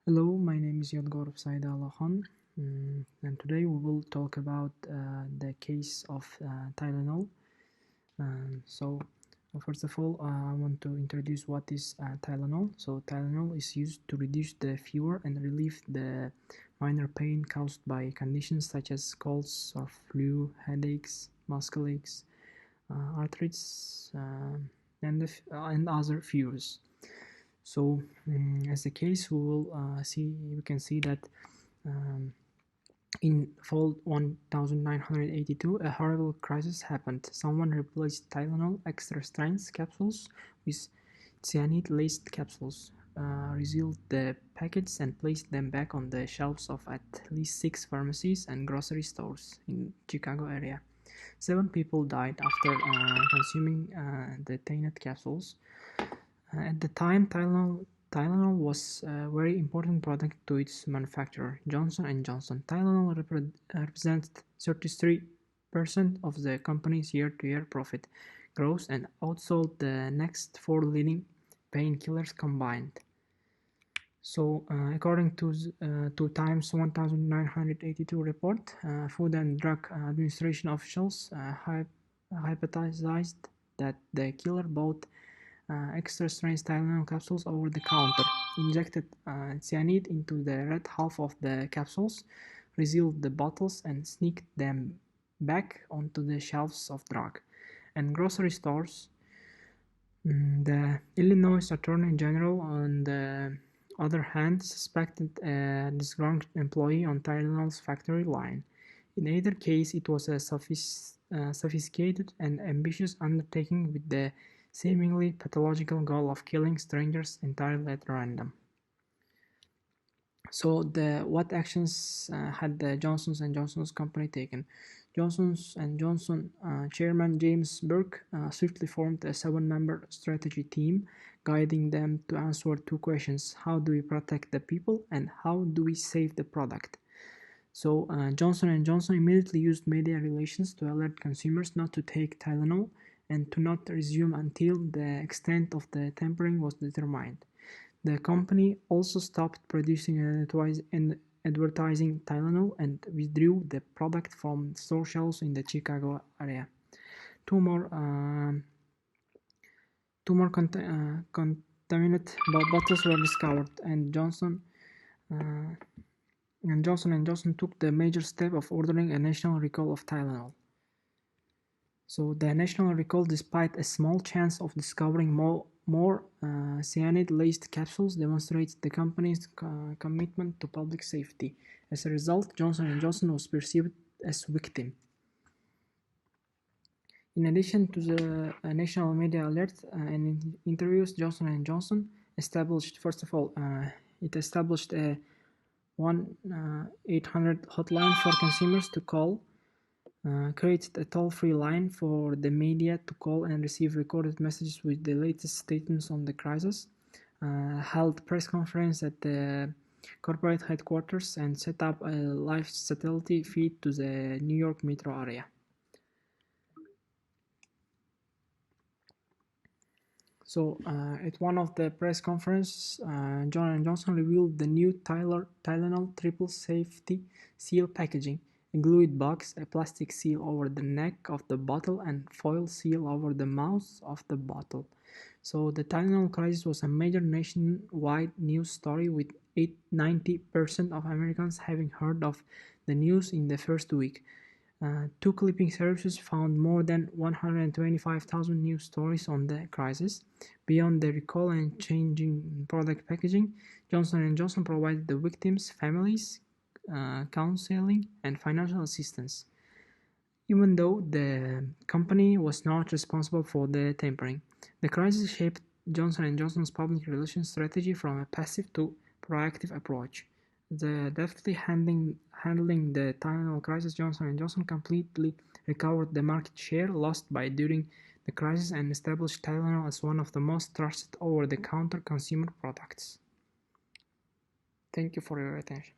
Hello, my name is Yodgorov Saidalokhon, and today we will talk about the case of Tylenol. First of all, I want to introduce what is Tylenol. So, Tylenol is used to reduce the fever and relieve the minor pain caused by conditions such as colds or flu, headaches, muscle aches, arthritis, and other fevers. So, as a case, we can see that um, in fall 1982, a horrible crisis happened. Someone replaced Tylenol extra strength capsules with cyanide-laced capsules, resealed the packets, and placed them back on the shelves of at least 6 pharmacies and grocery stores in Chicago area. 7 people died after consuming the tainted capsules. At the time, Tylenol was a very important product to its manufacturer, Johnson and Johnson. Tylenol represents 33% of the company's year-to-year profit growth and outsold the next 4 leading painkillers combined. So, according to Times 1982 report, Food and Drug Administration officials hypothesized that the killer bought extra strength Tylenol capsules over the counter, injected cyanide into the red half of the capsules, resealed the bottles, and sneaked them back onto the shelves of drug and grocery stores. The Illinois Attorney General, on the other hand, suspected a disgruntled employee on Tylenol's factory line. In either case, it was a sophisticated and ambitious undertaking with the seemingly pathological goal of killing strangers entirely at random. So, what actions had the Johnson & Johnson's company taken? Johnson & Johnson chairman James Burke swiftly formed a 7-member strategy team, guiding them to answer 2 questions: how do we protect the people, and how do we save the product? So, Johnson & Johnson immediately used media relations to alert consumers not to take Tylenol and to not resume until the extent of the tampering was determined. The company also stopped producing and advertising Tylenol and withdrew the product from store shelves in the Chicago area. Two more contaminated bottles were discovered, and Johnson & Johnson took the major step of ordering a national recall of Tylenol. So the national recall, despite a small chance of discovering more cyanide-laced capsules, demonstrates the company's commitment to public safety. As a result, Johnson & Johnson was perceived as victim. In addition to the national media alert and interviews, Johnson & Johnson established, first of all, it established a 1-800 hotline for consumers to call, created a toll-free line for the media to call and receive recorded messages with the latest statements on the crisis, held press conference at the corporate headquarters, and set up a live satellite feed to the New York metro area. So, at one of the press conferences, Johnson & Johnson revealed the new Tylenol triple safety seal packaging: a glued box, a plastic seal over the neck of the bottle, and foil seal over the mouth of the bottle. So the Tylenol crisis was a major nationwide news story, with 90% of Americans having heard of the news in the first week. 2 clipping services found more than 125,000 news stories on the crisis. Beyond the recall and changing product packaging, Johnson & Johnson provided the victims' families counseling and financial assistance, even though the company was not responsible for the tampering. The crisis shaped Johnson & Johnson's public relations strategy from a passive to proactive approach. Deftly handling the Tylenol crisis, Johnson & Johnson completely recovered the market share lost during the crisis and established Tylenol as one of the most trusted over-the-counter consumer products. Thank you for your attention.